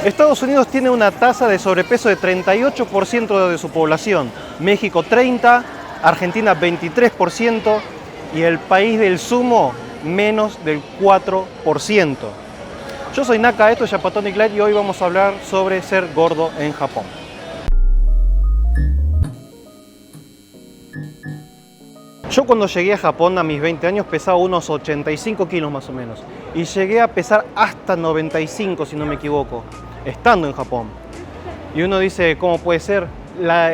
Estados Unidos tiene una tasa de sobrepeso de 38% de su población, México 30%, Argentina 23% y el país del sumo menos del 4%. Yo soy Naka, esto es Japatonic Light y hoy vamos a hablar sobre ser gordo en Japón. Yo cuando llegué a Japón a mis 20 años pesaba unos 85 kilos más o menos y llegué a pesar hasta 95 si no me equivoco, estando en Japón. Y uno dice, ¿cómo puede ser?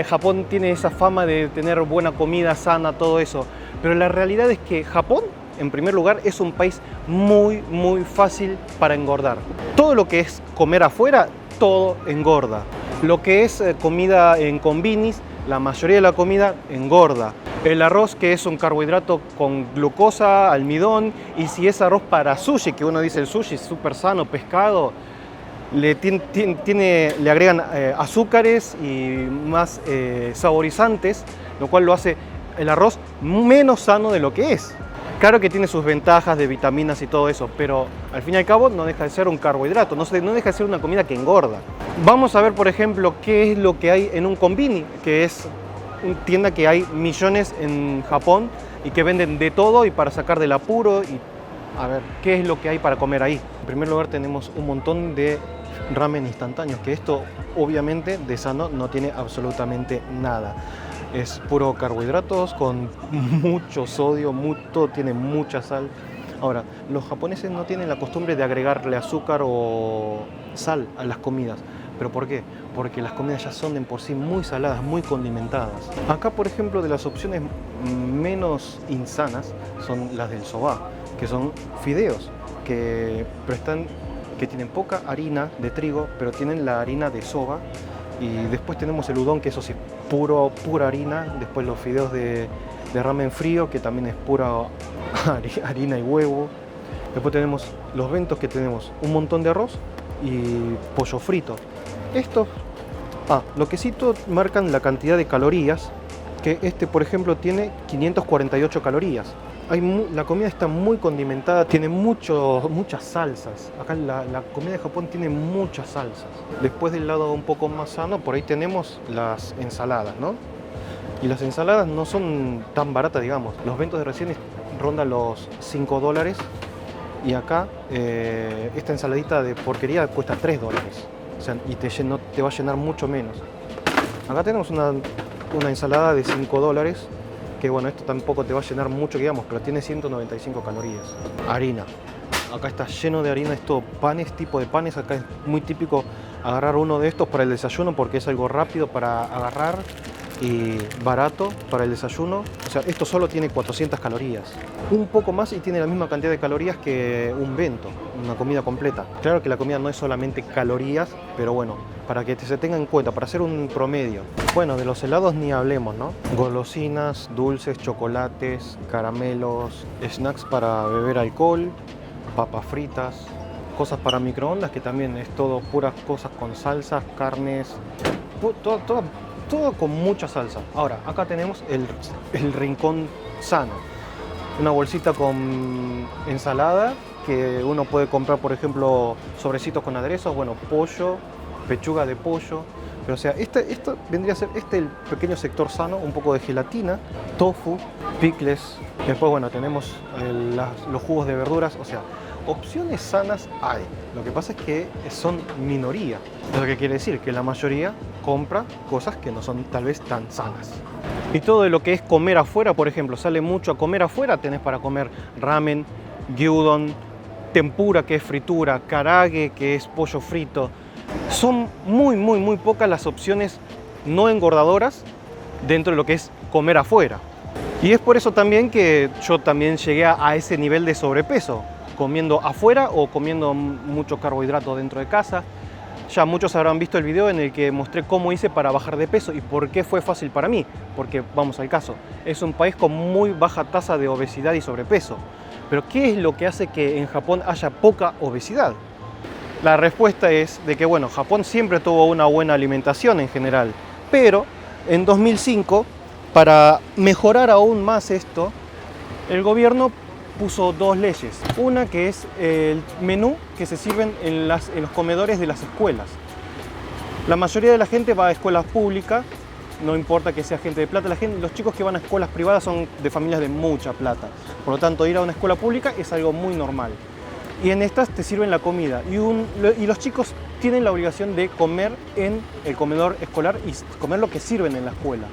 Japón tiene esa fama de tener buena comida, sana, todo eso. Pero la realidad es que Japón, en primer lugar, es un país muy fácil para engordar. Todo lo que es comer afuera, todo engorda. Lo que es comida en conbinis, la mayoría de la comida engorda. El arroz, que es un carbohidrato con glucosa, almidón, y si es arroz para sushi, que uno dice el sushi es súper sano, pescado, le agregan azúcares y más saborizantes, lo cual lo hace el arroz menos sano de lo que es. Claro que tiene sus ventajas de vitaminas y todo eso, pero al fin y al cabo no deja de ser un carbohidrato, no deja de ser una comida que engorda. Vamos a ver, por ejemplo, qué es lo que hay en un konbini, que es una tienda que hay millones en Japón y que venden de todo y para sacar del apuro. Y a ver, ¿qué es lo que hay para comer ahí? En primer lugar tenemos un montón de ramen instantáneos, que esto obviamente de sano no tiene absolutamente nada. Es puro carbohidratos con mucho sodio, todo tiene mucha sal. Ahora, los japoneses no tienen la costumbre de agregarle azúcar o sal a las comidas. ¿Pero por qué? Porque las comidas ya son de por sí muy saladas, muy condimentadas. Acá, por ejemplo, de las opciones menos insanas son las del soba, que son fideos que tienen poca harina de trigo, pero tienen la harina de soba. Y después tenemos el udon, que eso sí es pura harina. Después los fideos de ramen frío, que también es pura harina y huevo. Después tenemos los bentos, que tenemos un montón de arroz y pollo frito. Lo que sí marcan la cantidad de calorías, que por ejemplo tiene 548 calorías. La comida está muy condimentada, tiene muchas salsas. Acá la comida de Japón tiene muchas salsas. Después del lado un poco más sano, por ahí tenemos las ensaladas, ¿no? Y las ensaladas no son tan baratas, digamos. Los bentos de recién rondan los $5 y acá esta ensaladita de porquería cuesta $3. O sea, y te va a llenar mucho menos. Acá tenemos una ensalada de $5, que bueno, esto tampoco te va a llenar mucho, digamos, pero tiene 195 calorías. Harina. Acá está lleno de harina, esto panes, tipo de panes. Acá es muy típico agarrar uno de estos para el desayuno porque es algo rápido para agarrar y barato para el desayuno. O sea, esto solo tiene 400 calorías. Un poco más y tiene la misma cantidad de calorías que un bento, una comida completa. Claro que la comida no es solamente calorías, pero bueno, para que se tenga en cuenta, para hacer un promedio. Bueno, de los helados ni hablemos, ¿no? Golosinas, dulces, chocolates, caramelos, snacks para beber alcohol, papas fritas, cosas para microondas, que también es todo puras cosas con salsas, carnes, todo con mucha salsa. Ahora, acá tenemos el rincón sano. Una bolsita con ensalada, que uno puede comprar, por ejemplo, sobrecitos con aderezos, bueno, pollo, pechuga de pollo. Pero o sea, esto vendría a ser el pequeño sector sano, un poco de gelatina, tofu, pickles. Después, bueno, tenemos los jugos de verduras, o sea, opciones sanas hay. Lo que pasa es que son minoría. Lo que quiere decir que la mayoría compra cosas que no son tal vez tan sanas. Y todo de lo que es comer afuera, por ejemplo, sale mucho a comer afuera. Tenés para comer ramen, gyudon, tempura, que es fritura, karage, que es pollo frito. Son muy pocas las opciones no engordadoras dentro de lo que es comer afuera. Y es por eso también que yo también llegué a ese nivel de sobrepeso, comiendo afuera o comiendo mucho carbohidrato dentro de casa. Ya muchos habrán visto el video en el que mostré cómo hice para bajar de peso y por qué fue fácil para mí. Porque, vamos al caso, es un país con muy baja tasa de obesidad y sobrepeso. Pero ¿qué es lo que hace que en Japón haya poca obesidad? La respuesta es de que, bueno, Japón siempre tuvo una buena alimentación en general. Pero en 2005, para mejorar aún más esto, el gobierno puso dos leyes. Una que es el menú que se sirven en los comedores de las escuelas. La mayoría de la gente va a escuelas públicas, no importa que sea gente de plata. Los chicos que van a escuelas privadas son de familias de mucha plata. Por lo tanto, ir a una escuela pública es algo muy normal. Y en estas te sirven la comida. Y los chicos tienen la obligación de comer en el comedor escolar y comer lo que sirven en la escuela.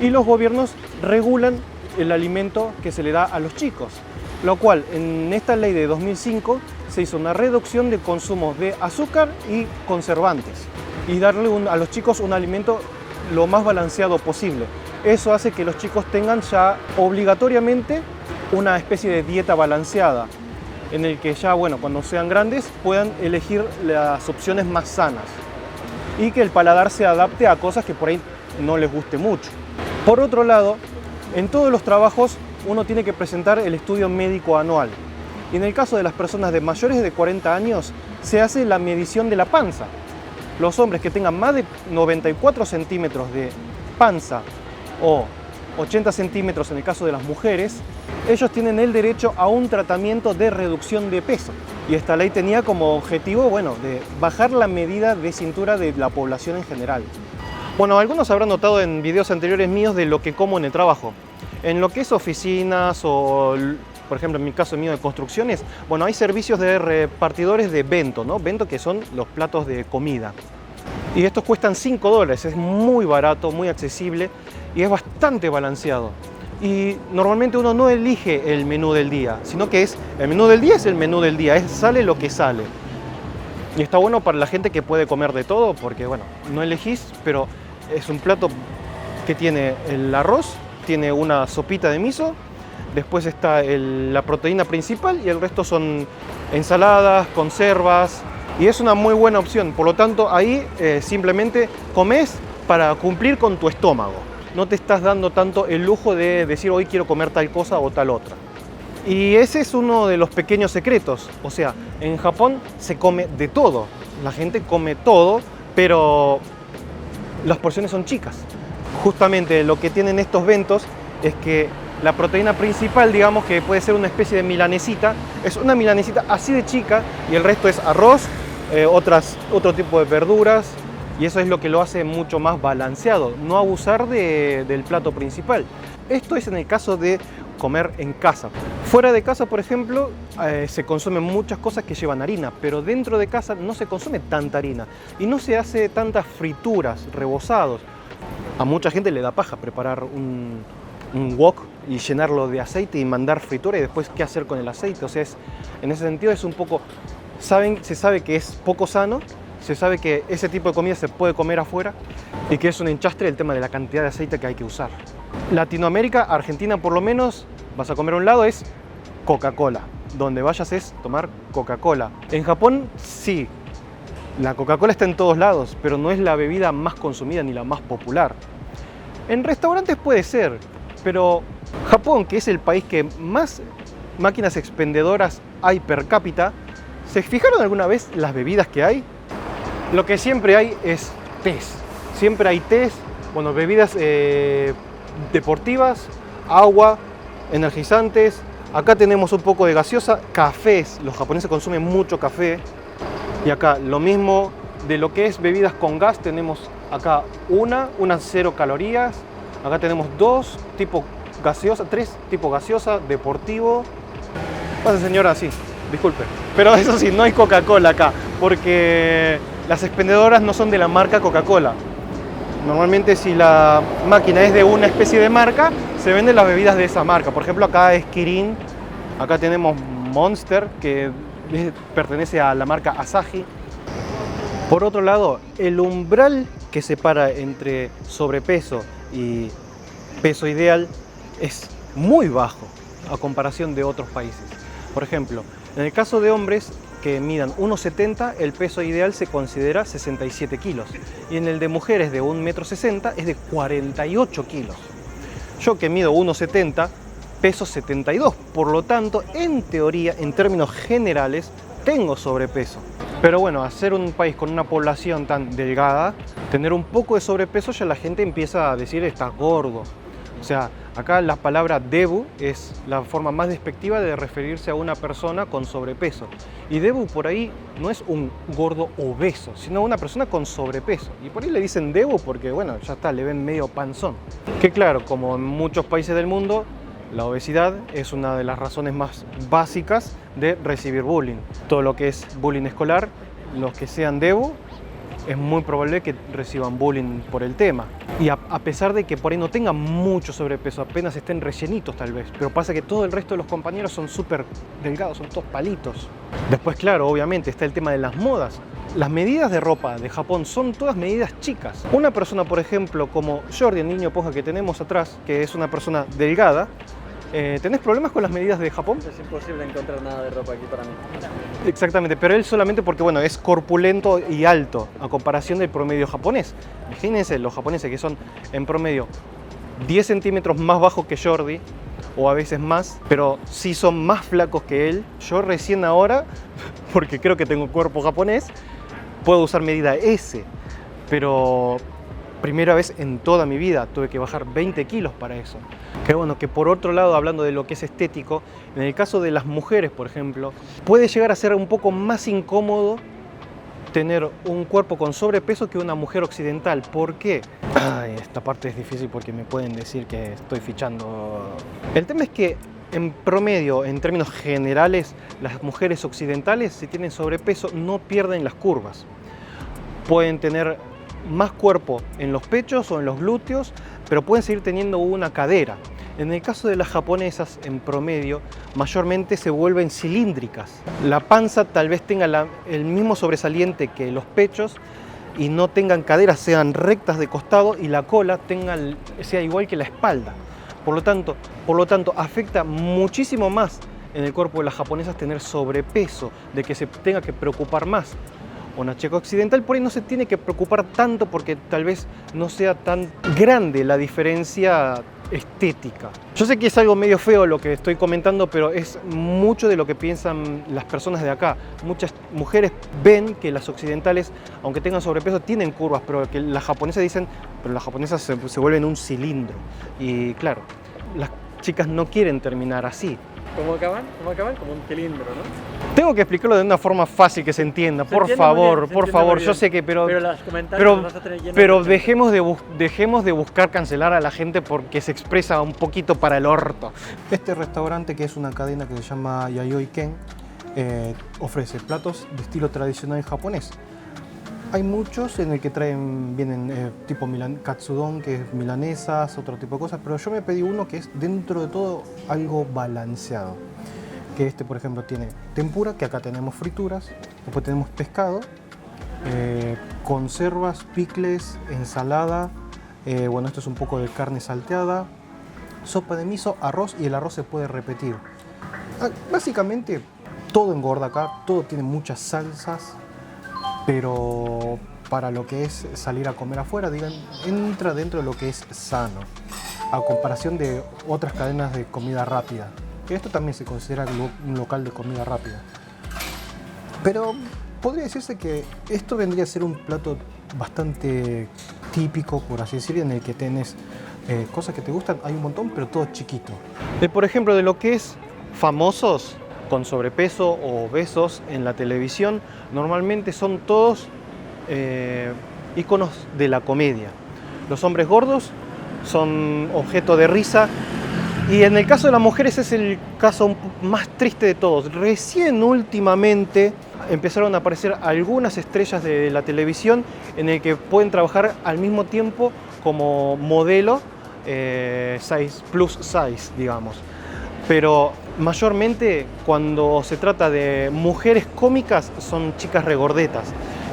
Y los gobiernos regulan el alimento que se le da a los chicos. Lo cual, en esta ley de 2005, se hizo una reducción de consumo de azúcar y conservantes. Y darle a los chicos un alimento lo más balanceado posible. Eso hace que los chicos tengan ya obligatoriamente una especie de dieta balanceada, en el que ya, bueno, cuando sean grandes puedan elegir las opciones más sanas y que el paladar se adapte a cosas que por ahí no les guste mucho. Por otro lado, en todos los trabajos uno tiene que presentar el estudio médico anual. Y en el caso de las personas de mayores de 40 años, se hace la medición de la panza. Los hombres que tengan más de 94 centímetros de panza o 80 centímetros en el caso de las mujeres, ellos tienen el derecho a un tratamiento de reducción de peso. Y esta ley tenía como objetivo, bueno, de bajar la medida de cintura de la población en general. Bueno, algunos habrán notado en videos anteriores míos de lo que como en el trabajo. En lo que es oficinas o, por ejemplo, en mi caso mío de construcciones, bueno, hay servicios de repartidores de bento, ¿no? Bento, que son los platos de comida. Y estos cuestan $5, es muy barato, muy accesible y es bastante balanceado. Y normalmente uno no elige el menú del día, sino que el menú del día es el menú del día, sale lo que sale. Y está bueno para la gente que puede comer de todo, porque bueno, no elegís, pero es un plato que tiene el arroz, tiene una sopita de miso, después está la proteína principal y el resto son ensaladas, conservas, y es una muy buena opción. Por lo tanto, ahí simplemente comes para cumplir con tu estómago. No te estás dando tanto el lujo de decir hoy quiero comer tal cosa o tal otra. Y ese es uno de los pequeños secretos. O sea, en Japón se come de todo. La gente come todo, pero las porciones son chicas. Justamente lo que tienen estos bentos es que la proteína principal, digamos que puede ser una especie de milanesita, es una milanesita así de chica y el resto es arroz, otro tipo de verduras, y eso es lo que lo hace mucho más balanceado, no abusar del plato principal. Esto es en el caso de comer en casa. Fuera de casa, por ejemplo, se consumen muchas cosas que llevan harina, pero dentro de casa no se consume tanta harina y no se hace tantas frituras, rebozados. A mucha gente le da paja preparar un wok y llenarlo de aceite y mandar fritura y después qué hacer con el aceite. O sea, en ese sentido es un poco... se sabe que es poco sano, se sabe que ese tipo de comida se puede comer afuera y que es un enchastre el tema de la cantidad de aceite que hay que usar. Latinoamérica, Argentina por lo menos, vas a comer a un lado es Coca-Cola. Donde vayas es tomar Coca-Cola. En Japón sí, la Coca-Cola está en todos lados, pero no es la bebida más consumida ni la más popular. En restaurantes puede ser, pero Japón, que es el país que más máquinas expendedoras hay per cápita, ¿se fijaron alguna vez las bebidas que hay? Lo que siempre hay es tés. Siempre hay tés, bueno, bebidas deportivas, agua, energizantes. Acá tenemos un poco de gaseosa, cafés. Los japoneses consumen mucho café. Y acá lo mismo de lo que es bebidas con gas. Tenemos acá una 0 calorías. Acá tenemos 2 tipo gaseosa, 3 tipo gaseosa, deportivo. Pase señora, sí, disculpe. Pero eso sí, no hay Coca-Cola acá, porque las expendedoras no son de la marca Coca-Cola. Normalmente si la máquina es de una especie de marca, se venden las bebidas de esa marca. Por ejemplo, acá es Kirin, acá tenemos Monster, que pertenece a la marca Asahi. Por otro lado, el umbral que separa entre sobrepeso y peso ideal es muy bajo a comparación de otros países. Por ejemplo, en el caso de hombres que midan 1,70, el peso ideal se considera 67 kilos. Y en el de mujeres de 1,60 m es de 48 kilos. Yo que mido 1,70, peso 72. Por lo tanto, en teoría, en términos generales, tengo sobrepeso. Pero bueno, al ser un país con una población tan delgada, tener un poco de sobrepeso ya la gente empieza a decir estás gordo. O sea, Acá la palabra debu es la forma más despectiva de referirse a una persona con sobrepeso. Y debu por ahí no es un gordo obeso, sino una persona con sobrepeso. Y por ahí le dicen debu porque, bueno, ya está, le ven medio panzón. Que claro, como en muchos países del mundo, la obesidad es una de las razones más básicas de recibir bullying. Todo lo que es bullying escolar, los que sean debu, es muy probable que reciban bullying por el tema. Y a pesar de que por ahí no tengan mucho sobrepeso, apenas estén rellenitos tal vez, pero pasa que todo el resto de los compañeros son súper delgados, son todos palitos. Después, claro, obviamente está el tema de las modas. Las medidas de ropa de Japón son todas medidas chicas. Una persona, por ejemplo, como Jordi, el niño poja que tenemos atrás, que es una persona delgada, ¿tenés problemas con las medidas de Japón? Es imposible encontrar nada de ropa aquí para mí. Exactamente, pero él solamente porque, bueno, es corpulento y alto a comparación del promedio japonés. Imagínense los japoneses que son en promedio 10 centímetros más bajos que Jordi, o a veces más, pero sí son más flacos que él. Yo recién ahora, porque creo que tengo cuerpo japonés, puedo usar medida S, pero primera vez en toda mi vida tuve que bajar 20 kilos para eso. Que bueno, que por otro lado, hablando de lo que es estético, en el caso de las mujeres, por ejemplo, puede llegar a ser un poco más incómodo tener un cuerpo con sobrepeso que una mujer occidental. ¿Por qué? Ay, esta parte es difícil porque me pueden decir que estoy fichando. El tema es que en promedio, en términos generales, las mujeres occidentales, si tienen sobrepeso, no pierden las curvas. Pueden tener más cuerpo en los pechos o en los glúteos, pero pueden seguir teniendo una cadera. En el caso de las japonesas, en promedio, mayormente se vuelven cilíndricas. La panza tal vez tenga el mismo sobresaliente que los pechos y no tengan caderas, sean rectas de costado, y la cola sea igual que la espalda. Por lo tanto, afecta muchísimo más en el cuerpo de las japonesas tener sobrepeso, de que se tenga que preocupar más. Una chica occidental por ahí no se tiene que preocupar tanto porque tal vez no sea tan grande la diferencia estética. Yo sé que es algo medio feo lo que estoy comentando, pero es mucho de lo que piensan las personas de acá. Muchas mujeres ven que las occidentales, aunque tengan sobrepeso, tienen curvas, pero que las japonesas dicen, pero las japonesas se vuelven un cilindro. Y claro, las chicas no quieren terminar así. ¿Cómo acaban? ¿Cómo acaban? Como un cilindro, ¿no? Tengo que explicarlo de una forma fácil que se entienda, por favor, yo sé que, pero los comentarios los vas a tener llenos de dejemos de buscar cancelar a la gente porque se expresa un poquito para el orto. Este restaurante, que es una cadena que se llama Yayoi Ken, ofrece platos de estilo tradicional japonés. Hay muchos en el que vienen tipo katsudon, que es milanesas, otro tipo de cosas, pero yo me pedí uno que es dentro de todo algo balanceado. Que por ejemplo, tiene tempura, que acá tenemos frituras, después tenemos pescado, conservas, picles, ensalada, bueno, esto es un poco de carne salteada, sopa de miso, arroz, y el arroz se puede repetir. Básicamente todo engorda acá, todo tiene muchas salsas, pero para lo que es salir a comer afuera, entra dentro de lo que es sano, a comparación de otras cadenas de comida rápida. Esto también se considera un local de comida rápida. Pero podría decirse que esto vendría a ser un plato bastante típico, por así decirlo, en el que tenés cosas que te gustan, hay un montón, pero todo chiquito. Por ejemplo, de lo que es famosos con sobrepeso o obesos en la televisión, normalmente son todos íconos de la comedia. Los hombres gordos son objeto de risa, y en el caso de las mujeres es el caso más triste de todos. Recién últimamente empezaron a aparecer algunas estrellas de la televisión en el que pueden trabajar al mismo tiempo como modelo plus size, digamos. Pero mayormente cuando se trata de mujeres cómicas son chicas regordetas.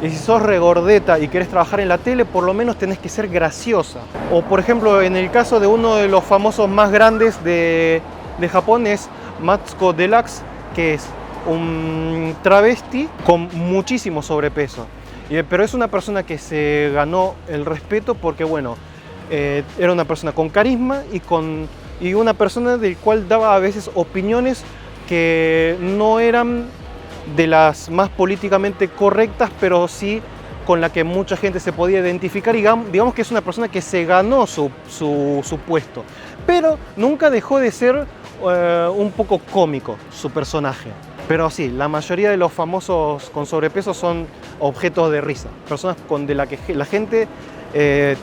Y si sos regordeta y querés trabajar en la tele, por lo menos tenés que ser graciosa. O por ejemplo, en el caso de uno de los famosos más grandes de Japón es Matsuko Deluxe, que es un travesti con muchísimo sobrepeso. Pero es una persona que se ganó el respeto porque, bueno, era una persona con carisma y una persona del cual daba a veces opiniones que no eran de las más políticamente correctas, pero sí con la que mucha gente se podía identificar, y digamos que es una persona que se ganó su puesto. pero nunca dejó de ser un poco cómico su personaje. Pero sí, la mayoría de los famosos con sobrepeso son objetos de risa, personas de la que la gente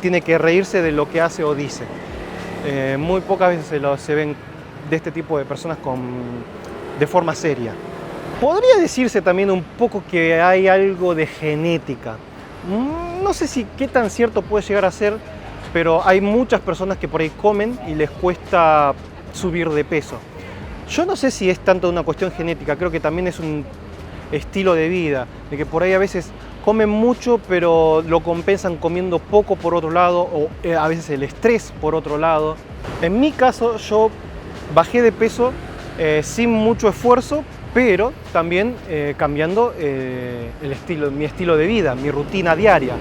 tiene que reírse de lo que hace o dice. Muy pocas veces se ven de este tipo de personas de forma seria. Podría decirse también un poco que hay algo de genética. No sé si qué tan cierto puede llegar a ser, pero hay muchas personas que por ahí comen y les cuesta subir de peso. Yo no sé si es tanto una cuestión genética, creo que también es un estilo de vida, de que por ahí a veces comen mucho pero lo compensan comiendo poco por otro lado, o a veces el estrés por otro lado. En mi caso yo bajé de peso sin mucho esfuerzo, pero también cambiando mi estilo de vida, mi rutina diaria,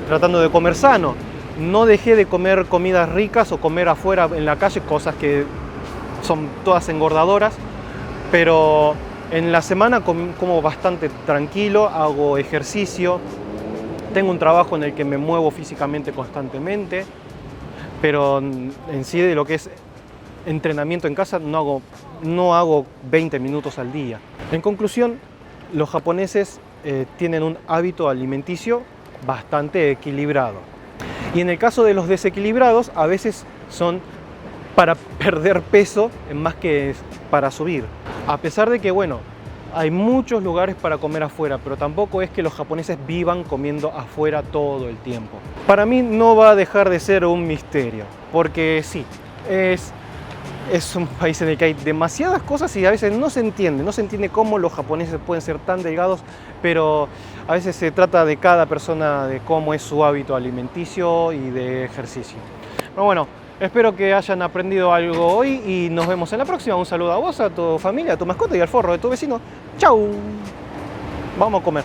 tratando de comer sano. No dejé de comer comidas ricas o comer afuera en la calle, cosas que son todas engordadoras, pero en la semana como bastante tranquilo, hago ejercicio, tengo un trabajo en el que me muevo físicamente constantemente, pero en sí de lo que es entrenamiento en casa no hago 20 minutos al día. En conclusión, los japoneses tienen un hábito alimenticio bastante equilibrado. Y en el caso de los desequilibrados, a veces son para perder peso más que para subir. A pesar de que, bueno, hay muchos lugares para comer afuera, pero tampoco es que los japoneses vivan comiendo afuera todo el tiempo. Para mí no va a dejar de ser un misterio, porque sí, es un país en el que hay demasiadas cosas y a veces no se entiende cómo los japoneses pueden ser tan delgados, pero a veces se trata de cada persona, de cómo es su hábito alimenticio y de ejercicio. Pero bueno, espero que hayan aprendido algo hoy y nos vemos en la próxima. Un saludo a vos, a tu familia, a tu mascota y al forro de tu vecino. ¡Chau! Vamos a comer.